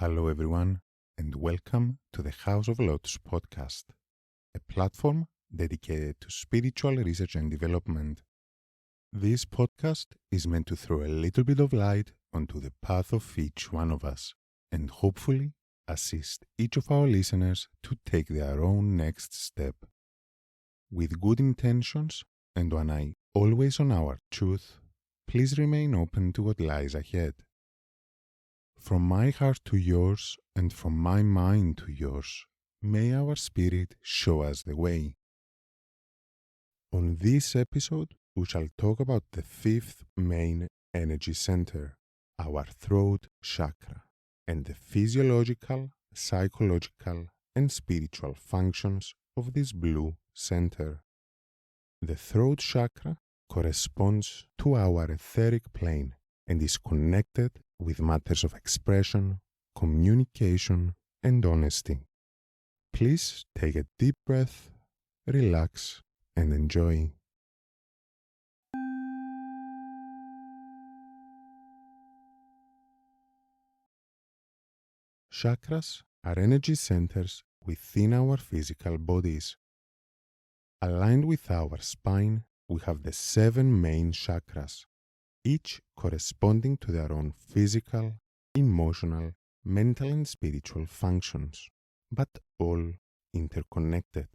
Hello, everyone, and welcome to the House of Lotus podcast, a platform dedicated to spiritual research and development. This podcast is meant to throw a little bit of light onto the path of each one of us and hopefully assist each of our listeners to take their own next step. With good intentions and one eye always on our truth, please remain open to what lies ahead. From my heart to yours, and from my mind to yours, may our spirit show us the way. On this episode, we shall talk about the fifth main energy center, our throat chakra, and the physiological, psychological, and spiritual functions of this blue center. The throat chakra corresponds to our etheric plane and is connected with matters of expression, communication, and honesty. Please take a deep breath, relax, and enjoy. Chakras are energy centers within our physical bodies. Aligned with our spine, we have the 7 main chakras, each corresponding to their own physical, emotional, mental and spiritual functions, but all interconnected.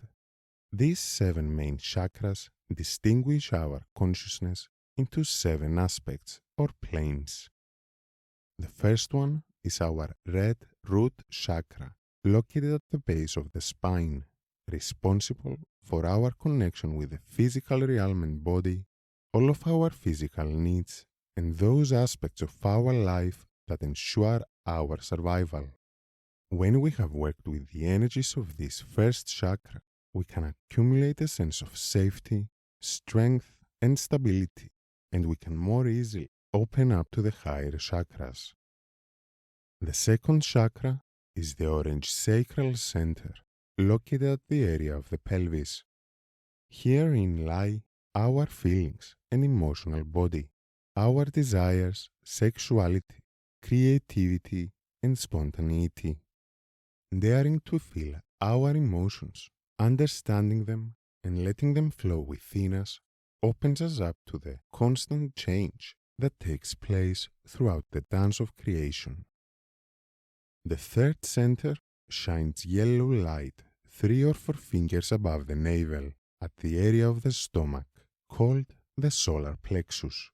These 7 main chakras distinguish our consciousness into 7 aspects or planes. The first one is our red root chakra, located at the base of the spine, responsible for our connection with the physical realm and body, all of our physical needs, and those aspects of our life that ensure our survival. When we have worked with the energies of this first chakra, we can accumulate a sense of safety, strength, and stability, and we can more easily open up to the higher chakras. The second chakra is the orange sacral center, located at the area of the pelvis. Herein lie our feelings and emotional body, our desires, sexuality, creativity, and spontaneity. Daring to feel our emotions, understanding them, and letting them flow within us opens us up to the constant change that takes place throughout the dance of creation. The third center shines yellow light 3 or 4 fingers above the navel at the area of the stomach, called the solar plexus.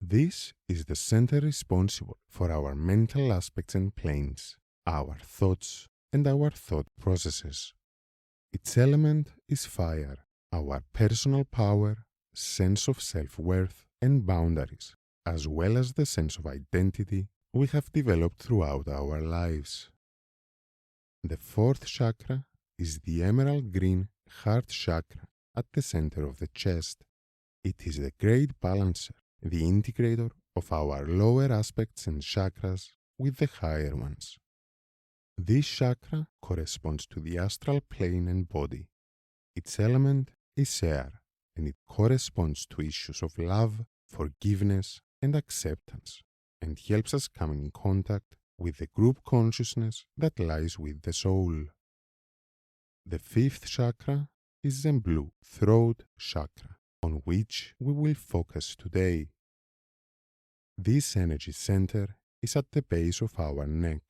This is the center responsible for our mental aspects and planes, our thoughts, and our thought processes. Its element is fire, our personal power, sense of self-worth, and boundaries, as well as the sense of identity we have developed throughout our lives. The fourth chakra is the emerald green heart chakra at the center of the chest. It is the great balancer, the integrator of our lower aspects and chakras with the higher ones. This chakra corresponds to the astral plane and body. Its element is air, and it corresponds to issues of love, forgiveness, and acceptance, and helps us come in contact with the group consciousness that lies with the soul. The fifth chakra is the blue throat chakra, on which we will focus today. This energy center is at the base of our neck,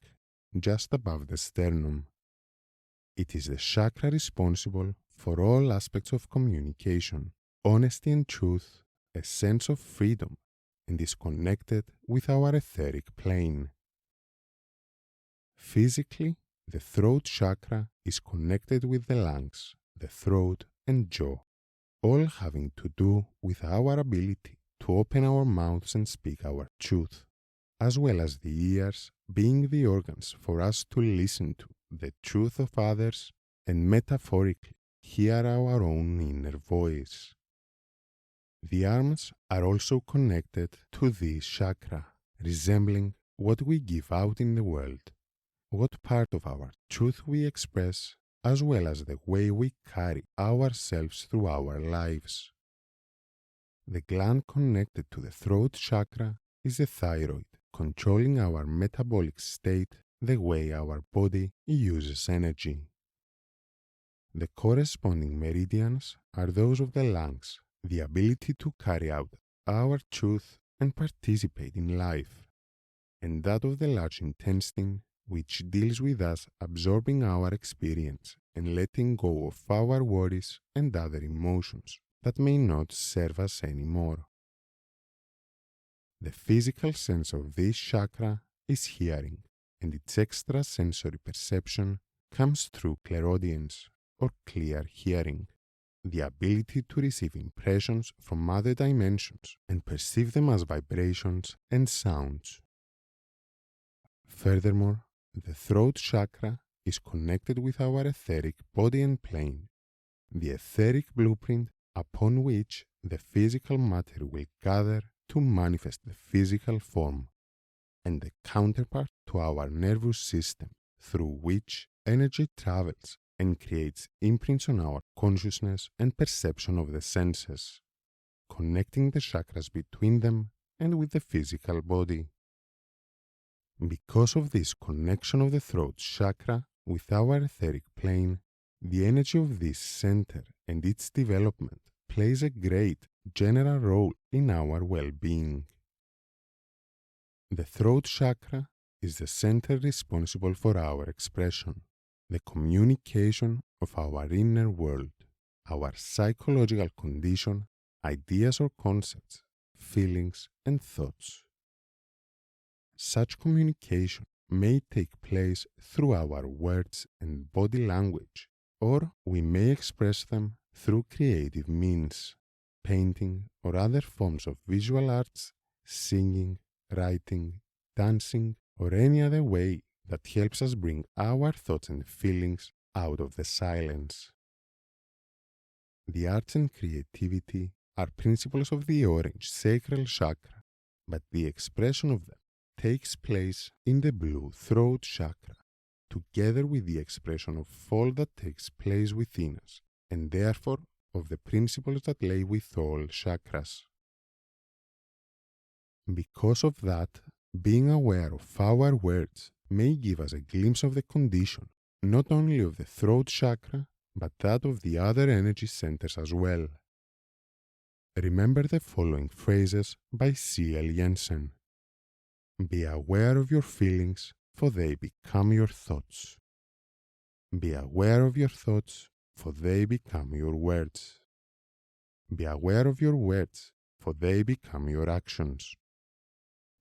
just above the sternum. It is the chakra responsible for all aspects of communication, honesty and truth, a sense of freedom, and is connected with our etheric plane. Physically, the throat chakra is connected with the lungs, the throat, and jaw, all having to do with our ability to open our mouths and speak our truth, as well as the ears being the organs for us to listen to the truth of others and metaphorically hear our own inner voice. The arms are also connected to this chakra, resembling what we give out in the world, what part of our truth we express, as well as the way we carry ourselves through our lives. The gland connected to the throat chakra is the thyroid, controlling our metabolic state the way our body uses energy. The corresponding meridians are those of the lungs, the ability to carry out our truth and participate in life, and that of the large intestine, which deals with us absorbing our experience and letting go of our worries and other emotions that may not serve us anymore. The physical sense of this chakra is hearing, and its extrasensory perception comes through clairaudience, or clear hearing, the ability to receive impressions from other dimensions and perceive them as vibrations and sounds. Furthermore, the throat chakra is connected with our etheric body and plane, the etheric blueprint upon which the physical matter will gather to manifest the physical form, and the counterpart to our nervous system, through which energy travels and creates imprints on our consciousness and perception of the senses, connecting the chakras between them and with the physical body. Because of this connection of the throat chakra with our etheric plane, the energy of this center and its development plays a great general role in our well-being. The throat chakra is the center responsible for our expression, the communication of our inner world, our psychological condition, ideas or concepts, feelings and thoughts. Such communication may take place through our words and body language, or we may express them through creative means, painting or other forms of visual arts, singing, writing, dancing, or any other way that helps us bring our thoughts and feelings out of the silence. The arts and creativity are principles of the orange sacral chakra, but the expression of them takes place in the blue throat chakra, together with the expression of all that takes place within us, and therefore of the principles that lay with all chakras. Because of that, being aware of our words may give us a glimpse of the condition, not only of the throat chakra, but that of the other energy centers as well. Remember the following phrases by C.L. Jensen. Be aware of your feelings, for they become your thoughts. Be aware of your thoughts, for they become your words. Be aware of your words, for they become your actions.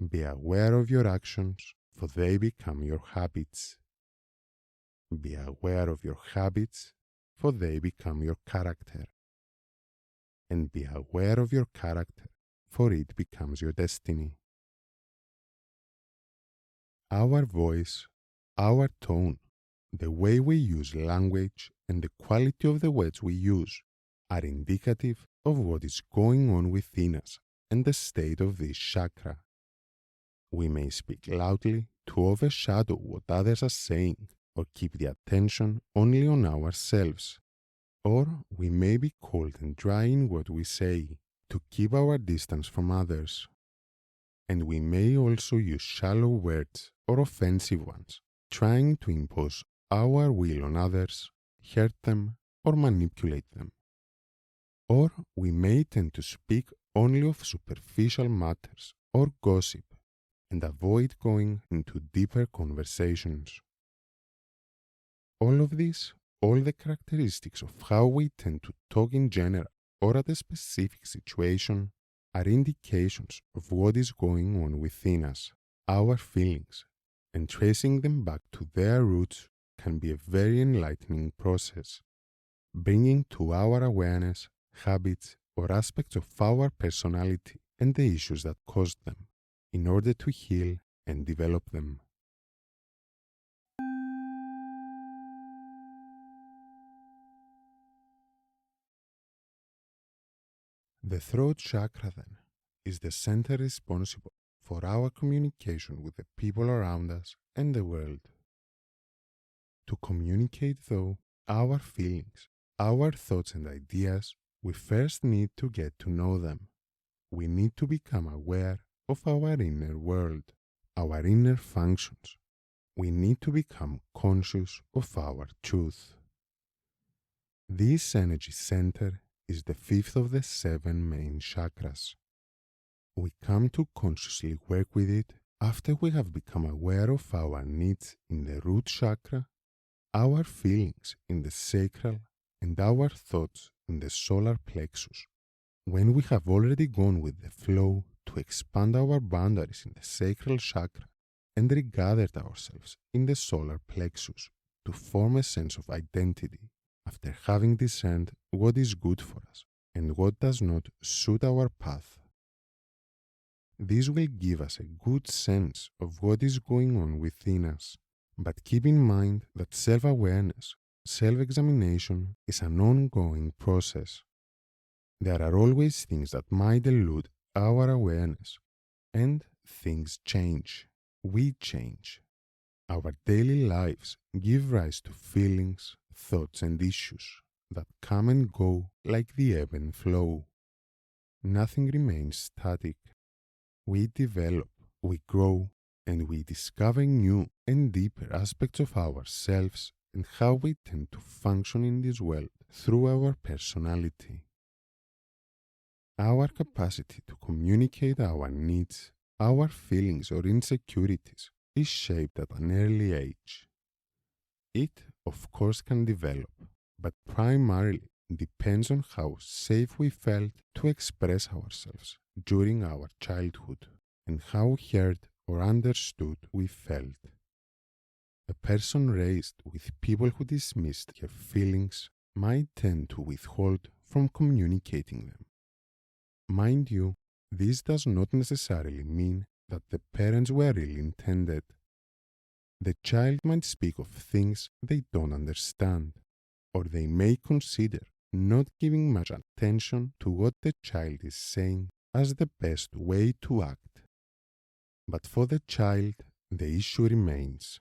Be aware of your actions, for they become your habits. Be aware of your habits, for they become your character. And be aware of your character, for it becomes your destiny. Our voice, our tone, the way we use language, and the quality of the words we use are indicative of what is going on within us and the state of this chakra. We may speak loudly to overshadow what others are saying or keep the attention only on ourselves, or we may be cold and dry in what we say to keep our distance from others. And we may also use shallow words or offensive ones, trying to impose our will on others, hurt them, or manipulate them. Or we may tend to speak only of superficial matters or gossip and avoid going into deeper conversations. All of this, all the characteristics of how we tend to talk in general or at a specific situation, are indications of what is going on within us, our feelings, and tracing them back to their roots can be a very enlightening process, bringing to our awareness habits or aspects of our personality and the issues that caused them, in order to heal and develop them. The throat chakra, then, is the center responsible for our communication with the people around us and the world. To communicate, though, our feelings, our thoughts and ideas, we first need to get to know them. We need to become aware of our inner world, our inner functions, we need to become conscious of our truth. This energy center is the fifth of the 7 main chakras. We come to consciously work with it after we have become aware of our needs in the root chakra, our feelings in the sacral, and our thoughts in the solar plexus. When we have already gone with the flow to expand our boundaries in the sacral chakra and regathered ourselves in the solar plexus to form a sense of identity after having discerned what is good for us and what does not suit our path. This will give us a good sense of what is going on within us, but keep in mind that self-awareness, self-examination is an ongoing process. There are always things that might elude our awareness, and things change. We change. Our daily lives give rise to feelings, thoughts, and issues that come and go like the ebb and flow. Nothing remains static. We develop, we grow, and we discover new and deeper aspects of ourselves and how we tend to function in this world through our personality. Our capacity to communicate our needs, our feelings, or insecurities is shaped at an early age. It, of course, can develop, but primarily depends on how safe we felt to express ourselves during our childhood and how heard or understood we felt. A person raised with people who dismissed her feelings might tend to withhold from communicating them. Mind you, this does not necessarily mean that the parents were ill intended. The child might speak of things they don't understand, or they may consider not giving much attention to what the child is saying as the best way to act. But for the child, the issue remains.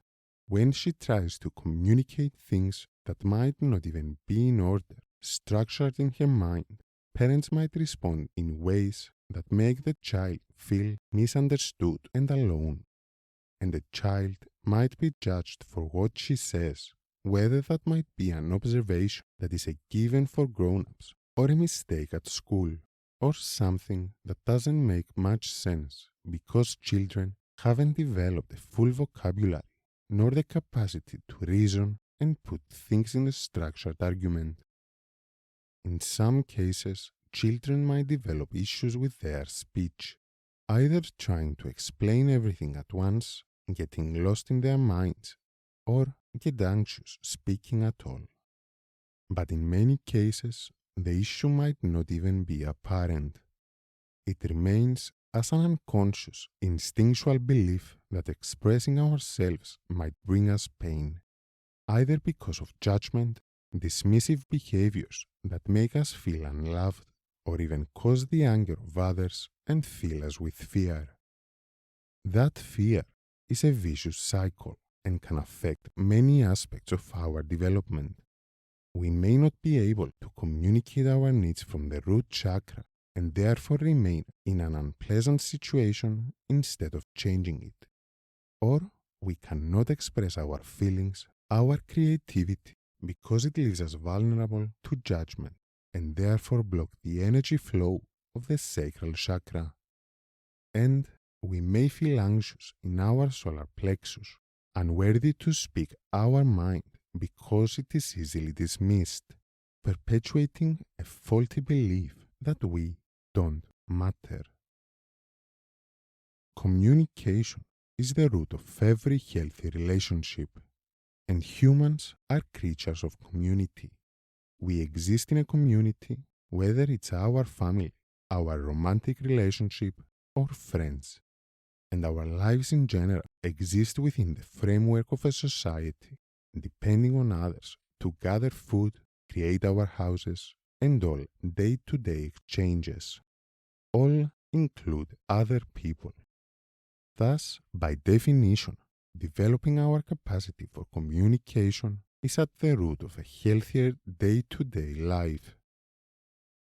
When she tries to communicate things that might not even be in order, structured in her mind, parents might respond in ways that make the child feel misunderstood and alone. And the child might be judged for what she says, whether that might be an observation that is a given for grown-ups, or a mistake at school, or something that doesn't make much sense because children haven't developed a full vocabulary nor the capacity to reason and put things in a structured argument. In some cases, children might develop issues with their speech, either trying to explain everything at once, getting lost in their minds, or get anxious speaking at all. But in many cases, the issue might not even be apparent. It remains as an unconscious, instinctual belief that expressing ourselves might bring us pain, either because of judgment, dismissive behaviors that make us feel unloved, or even cause the anger of others and fill us with fear. That fear is a vicious cycle and can affect many aspects of our development. We may not be able to communicate our needs from the root chakra and therefore remain in an unpleasant situation instead of changing it. Or we cannot express our feelings, our creativity, because it leaves us vulnerable to judgment and therefore block the energy flow of the sacral chakra. And we may feel anxious in our solar plexus, unworthy to speak our mind because it is easily dismissed, perpetuating a faulty belief that we don't matter. Communication is the root of every healthy relationship, and humans are creatures of community. We exist in a community, whether it's our family, our romantic relationship, or friends, and our lives in general exist within the framework of a society, depending on others to gather food, create our houses, and all day-to-day exchanges. All include other people. Thus, by definition, developing our capacity for communication is at the root of a healthier day-to-day life.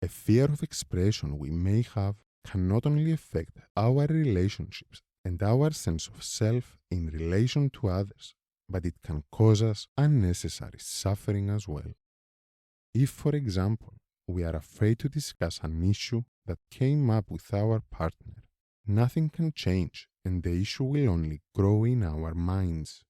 A fear of expression we may have can not only affect our relationships and our sense of self in relation to others, but it can cause us unnecessary suffering as well. If, for example, we are afraid to discuss an issue that came up with our partner, nothing can change and the issue will only grow in our minds.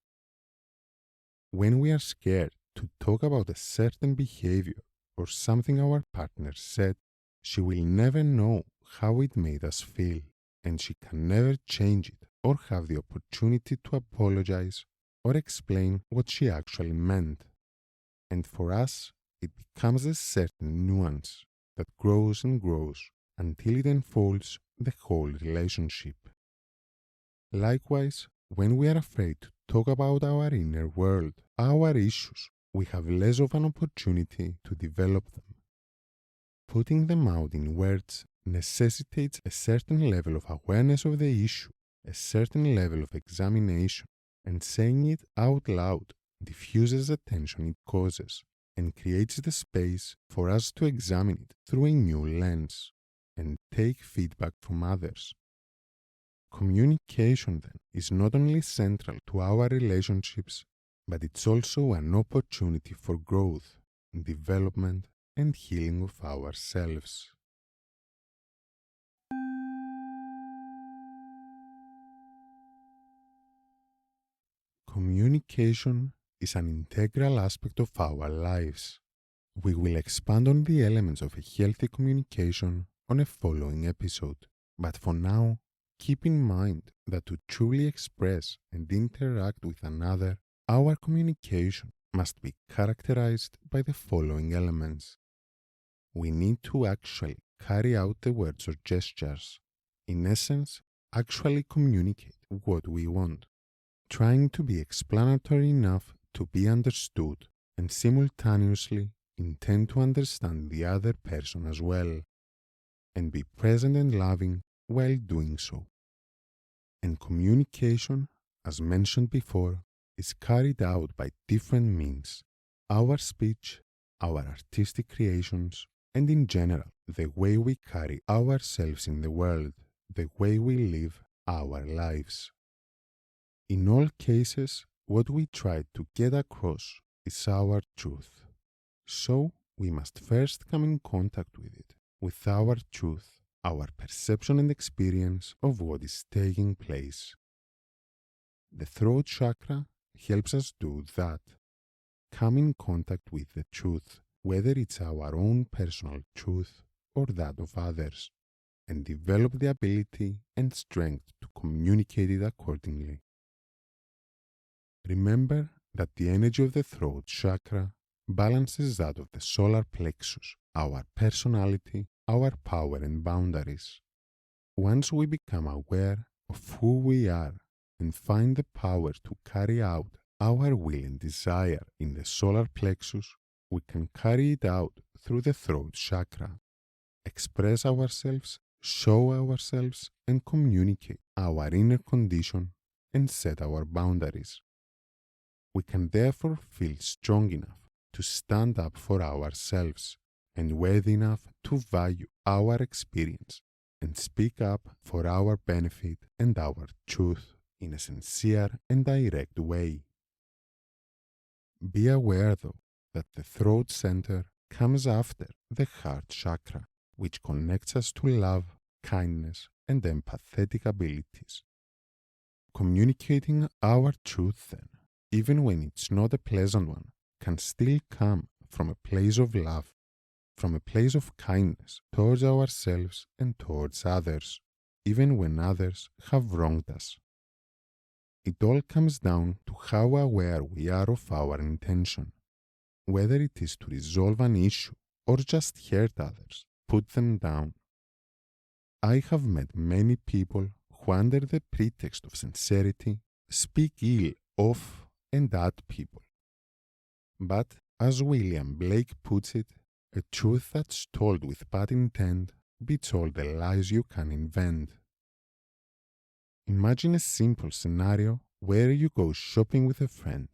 When we are scared to talk about a certain behavior or something our partner said, she will never know how it made us feel, and she can never change it or have the opportunity to apologize or explain what she actually meant. And for us, it becomes a certain nuance that grows and grows until it unfolds the whole relationship. Likewise, when we are afraid to talk about our inner world, our issues, we have less of an opportunity to develop them. Putting them out in words necessitates a certain level of awareness of the issue, a certain level of examination, and saying it out loud diffuses the tension it causes and creates the space for us to examine it through a new lens and take feedback from others. Communication, then, is not only central to our relationships, but it's also an opportunity for growth, development, and healing of ourselves. Communication is an integral aspect of our lives. We will expand on the elements of a healthy communication on a following episode, but for now, keep in mind that to truly express and interact with another, our communication must be characterized by the following elements. We need to actually carry out the words or gestures. In essence, actually communicate what we want, trying to be explanatory enough to be understood and simultaneously intend to understand the other person as well, and be present and loving while doing so. And communication, as mentioned before, is carried out by different means: our speech, our artistic creations, and in general, the way we carry ourselves in the world, the way we live our lives. In all cases, what we try to get across is our truth. So, we must first come in contact with it, with our truth, our perception and experience of what is taking place. The throat chakra helps us do that. Come in contact with the truth, whether it's our own personal truth or that of others, and develop the ability and strength to communicate it accordingly. Remember that the energy of the throat chakra balances that of the solar plexus, our personality, our power and boundaries. Once we become aware of who we are and find the power to carry out our will and desire in the solar plexus, we can carry it out through the throat chakra, express ourselves, show ourselves, and communicate our inner condition and set our boundaries. We can therefore feel strong enough to stand up for ourselves and worthy enough to value our experience and speak up for our benefit and our truth in a sincere and direct way. Be aware, though, that the throat center comes after the heart chakra, which connects us to love, kindness, and empathetic abilities. Communicating our truth, then, even when it's not a pleasant one, can still come from a place of love, from a place of kindness towards ourselves and towards others, even when others have wronged us. It all comes down to how aware we are of our intention, whether it is to resolve an issue or just hurt others, put them down. I have met many people who, under the pretext of sincerity, speak ill of and at people. But, as William Blake puts it, a truth that's told with bad intent beats all the lies you can invent. Imagine a simple scenario where you go shopping with a friend.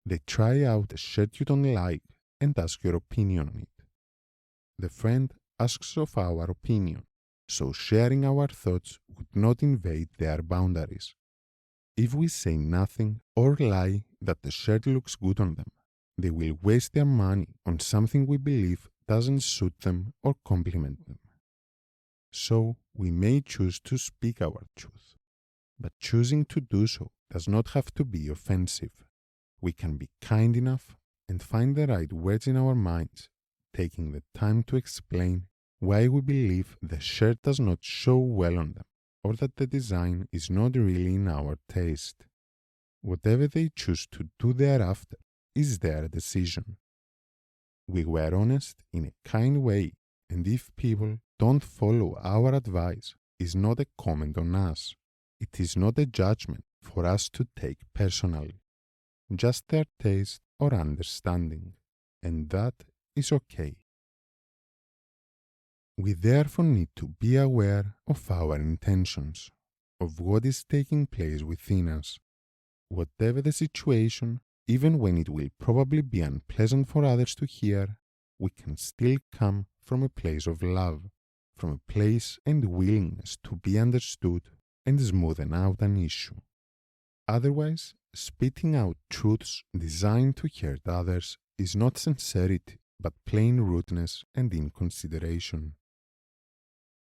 They try out a shirt you don't like and ask your opinion on it. The friend asks of our opinion, so sharing our thoughts would not invade their boundaries. If we say nothing or lie that the shirt looks good on them, they will waste their money on something we believe doesn't suit them or compliment them. So we may choose to speak our truth, but choosing to do so does not have to be offensive. We can be kind enough and find the right words in our minds, taking the time to explain why we believe the shirt does not show well on them, or that the design is not really in our taste. Whatever they choose to do thereafter is their decision. We were honest in a kind way, and if people don't follow our advice, it's not a comment on us. It is not a judgment for us to take personally, just their taste or understanding, and that is okay. We therefore need to be aware of our intentions, of what is taking place within us. Whatever the situation, even when it will probably be unpleasant for others to hear, we can still come from a place of love, from a place and willingness to be understood and smoothen out an issue. Otherwise, spitting out truths designed to hurt others is not sincerity, but plain rudeness and inconsideration.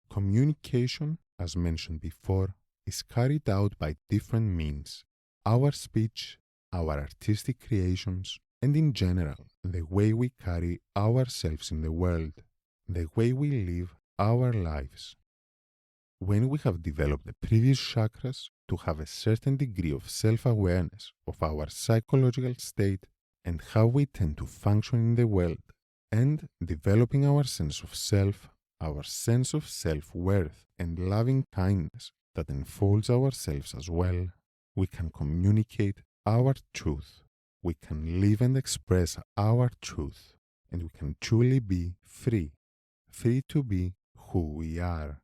Communication, as mentioned before, is carried out by different means. Our speech, our artistic creations, and in general, the way we carry ourselves in the world, the way we live our lives. When we have developed the previous chakras to have a certain degree of self-awareness of our psychological state and how we tend to function in the world, and developing our sense of self, our sense of self-worth and loving kindness that enfolds ourselves as well, we can communicate our truth. We can live and express our truth, and we can truly be free, free to be who we are.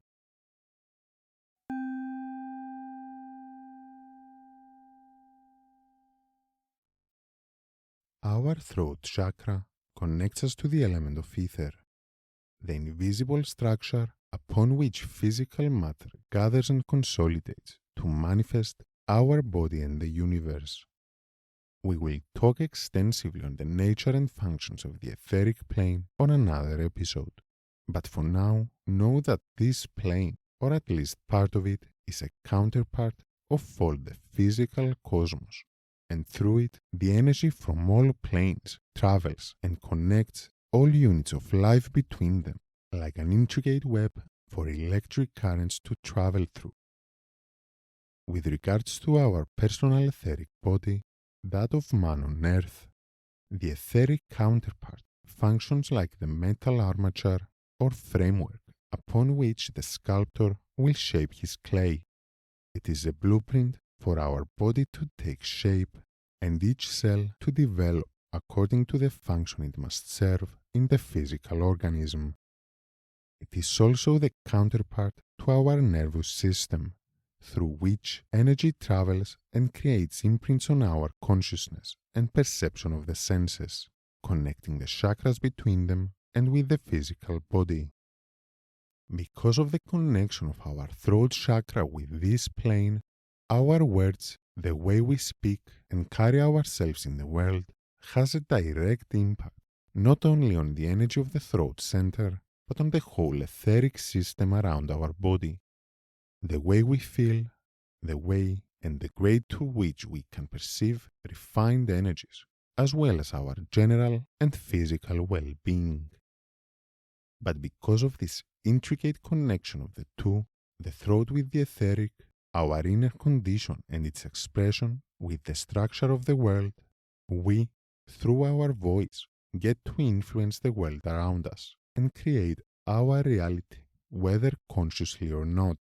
Our throat chakra connects us to the element of ether, the invisible structure upon which physical matter gathers and consolidates to manifest our body and the universe. We will talk extensively on the nature and functions of the etheric plane on another episode, but for now, know that this plane, or at least part of it, is a counterpart of all the physical cosmos, and through it, the energy from all planes travels and connects all units of life between them, like an intricate web for electric currents to travel through. With regards to our personal etheric body, that of man on earth, the etheric counterpart functions like the metal armature or framework upon which the sculptor will shape his clay. It is a blueprint for our body to take shape and each cell to develop according to the function it must serve in the physical organism. It is also the counterpart to our nervous system, through which energy travels and creates imprints on our consciousness and perception of the senses, connecting the chakras between them and with the physical body. Because of the connection of our throat chakra with this plane, our words, the way we speak and carry ourselves in the world, has a direct impact not only on the energy of the throat center, but on the whole etheric system around our body. The way we feel, the way and the grade to which we can perceive refined energies, as well as our general and physical well-being. But because of this intricate connection of the two, the throat with the etheric, our inner condition and its expression with the structure of the world, we, through our voice, get to influence the world around us and create our reality, whether consciously or not.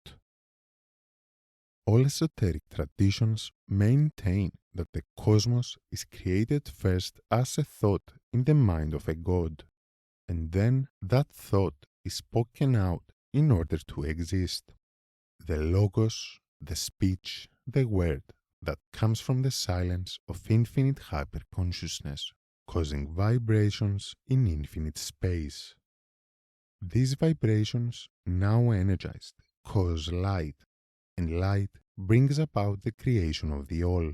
All esoteric traditions maintain that the cosmos is created first as a thought in the mind of a god, and then that thought is spoken out in order to exist. The logos, the speech, the word that comes from the silence of infinite hyperconsciousness, causing vibrations in infinite space. These vibrations, now energized, cause light, and light brings about the creation of the all.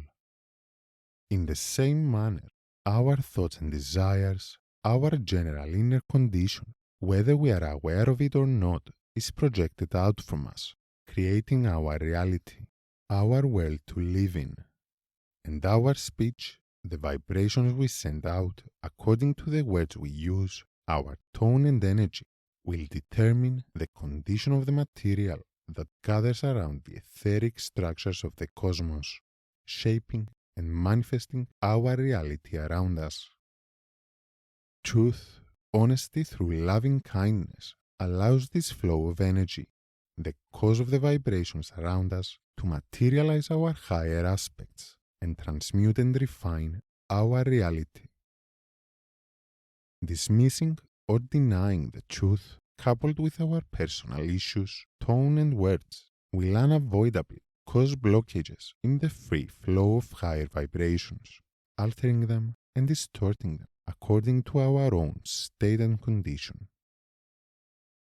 In the same manner, our thoughts and desires, our general inner condition, whether we are aware of it or not, is projected out from us, creating our reality, our world to live in. And our speech, the vibrations we send out according to the words we use, our tone and energy, will determine the condition of the material that gathers around the etheric structures of the cosmos, shaping and manifesting our reality around us. Truth, honesty through loving kindness, allows this flow of energy, the cause of the vibrations around us, to materialize our higher aspects and transmute and refine our reality. Dismissing or denying the truth, coupled with our personal issues, tone and words, will unavoidably cause blockages in the free flow of higher vibrations, altering them and distorting them according to our own state and condition.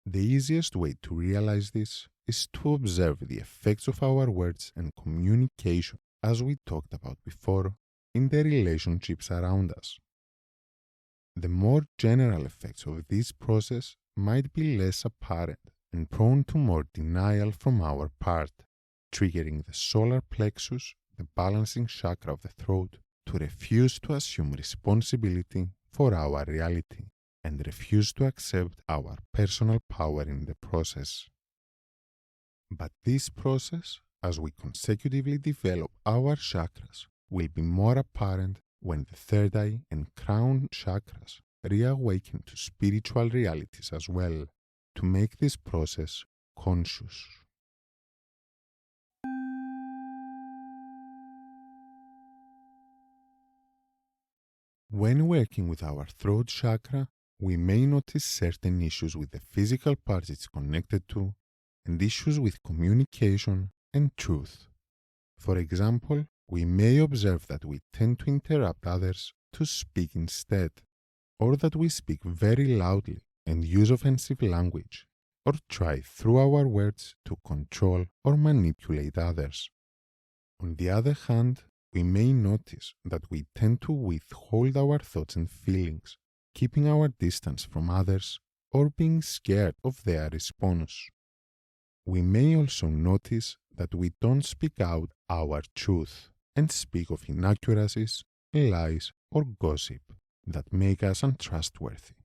The easiest way to realize this is to observe the effects of our words and communication, as we talked about before, in the relationships around us. The more general effects of this process might be less apparent and prone to more denial from our part, triggering the solar plexus, the balancing chakra of the throat, to refuse to assume responsibility for our reality and refuse to accept our personal power in the process. But this process, as we consecutively develop our chakras, will be more apparent when the third eye and crown chakras reawaken to spiritual realities as well, to make this process conscious. When working with our throat chakra, we may notice certain issues with the physical parts it's connected to and issues with communication and truth. For example, we may observe that we tend to interrupt others to speak instead, or that we speak very loudly and use offensive language, or try through our words to control or manipulate others. On the other hand, we may notice that we tend to withhold our thoughts and feelings, keeping our distance from others or being scared of their response. We may also notice that we don't speak out our truth and speak of inaccuracies, lies, or gossip that make us untrustworthy.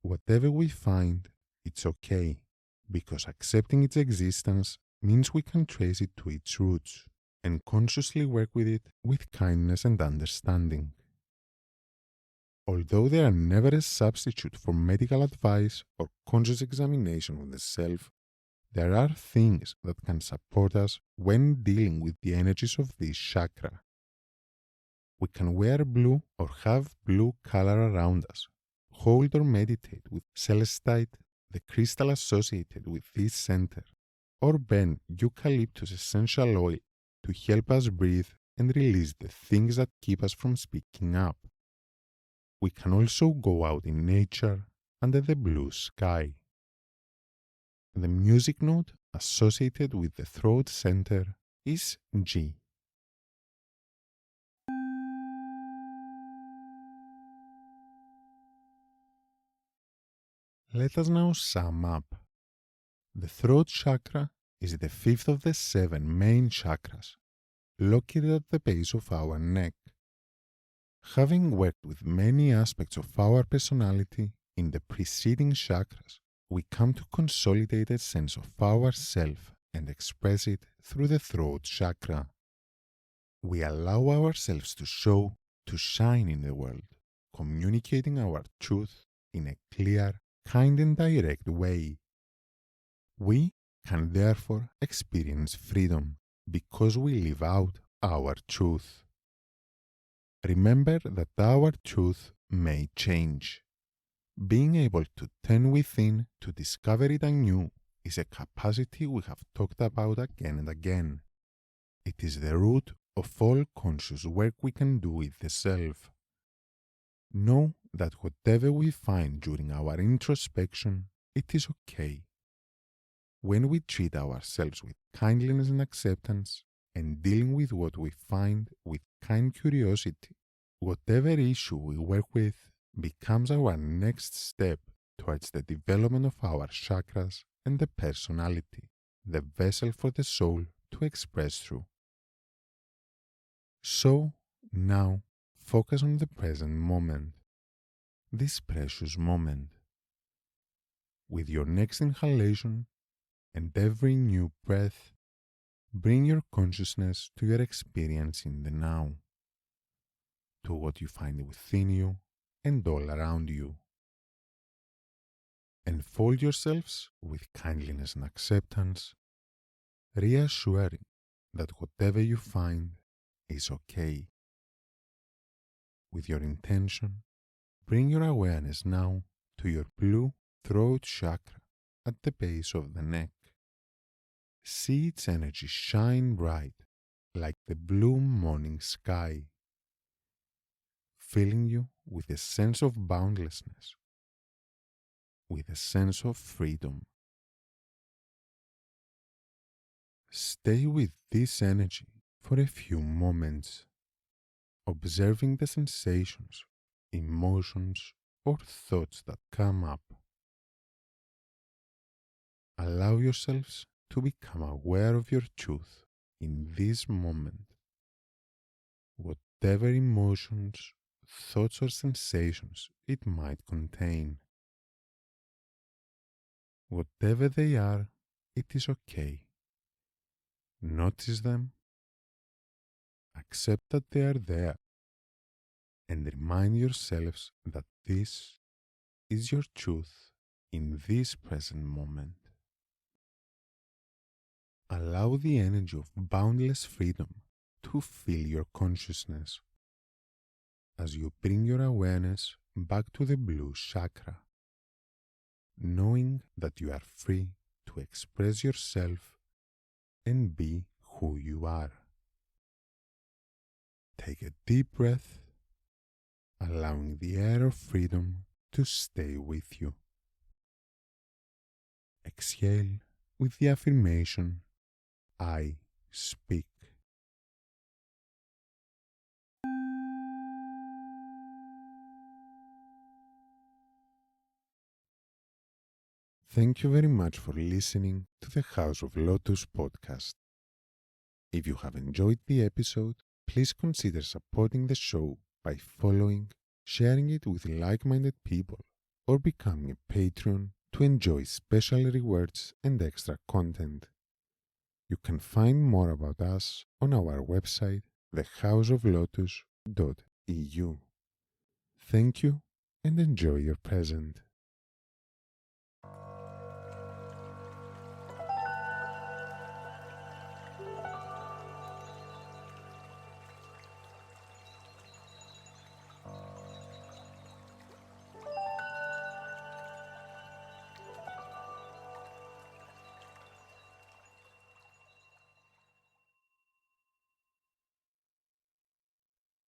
Whatever we find, it's okay, because accepting its existence means we can trace it to its roots and consciously work with it with kindness and understanding. Although they are never a substitute for medical advice or conscious examination of the self, there are things that can support us when dealing with the energies of this chakra. We can wear blue or have blue color around us, hold or meditate with celestite, the crystal associated with this center, or burn eucalyptus essential oil to help us breathe and release the things that keep us from speaking up. We can also go out in nature under the blue sky. The music note associated with the throat center is G. Let us now sum up. The throat chakra is the fifth of the 7 main chakras, located at the base of our neck. Having worked with many aspects of our personality in the preceding chakras, we come to consolidate a sense of ourself and express it through the throat chakra. We allow ourselves to show, to shine in the world, communicating our truth in a clear, kind and direct way. We can therefore experience freedom because we live out our truth. Remember that our truth may change. Being able to turn within to discover it anew is a capacity we have talked about again and again. It is the root of all conscious work we can do with the self. Know that whatever we find during our introspection it is okay. When we treat ourselves with kindliness and acceptance, and dealing with what we find with kind curiosity, whatever issue we work with becomes our next step towards the development of our chakras and the personality, the vessel for the soul to express through. So, now, focus on the present moment, this precious moment. With your next inhalation and every new breath, bring your consciousness to your experience in the now, to what you find within you and all around you. Enfold yourselves with kindliness and acceptance, reassuring that whatever you find is okay. With your intention, bring your awareness now to your blue throat chakra at the base of the neck. See its energy shine bright like the blue morning sky, filling you with a sense of boundlessness, with a sense of freedom. Stay with this energy for a few moments, observing the sensations, emotions, or thoughts that come up. Allow yourselves to become aware of your truth in this moment. Whatever emotions, thoughts, or sensations it might contain. Whatever they are, it is okay. Notice them, accept that they are there, and remind yourselves that this is your truth in this present moment. Allow the energy of boundless freedom to fill your consciousness as you bring your awareness back to the blue chakra, knowing that you are free to express yourself and be who you are. Take a deep breath, allowing the air of freedom to stay with you. Exhale with the affirmation, I speak. Thank you very much for listening to the House of Lotus podcast. If you have enjoyed the episode, please consider supporting the show by following, sharing it with like-minded people, or becoming a Patreon to enjoy special rewards and extra content. You can find more about us on our website, thehouseoflotus.eu. Thank you and enjoy your present.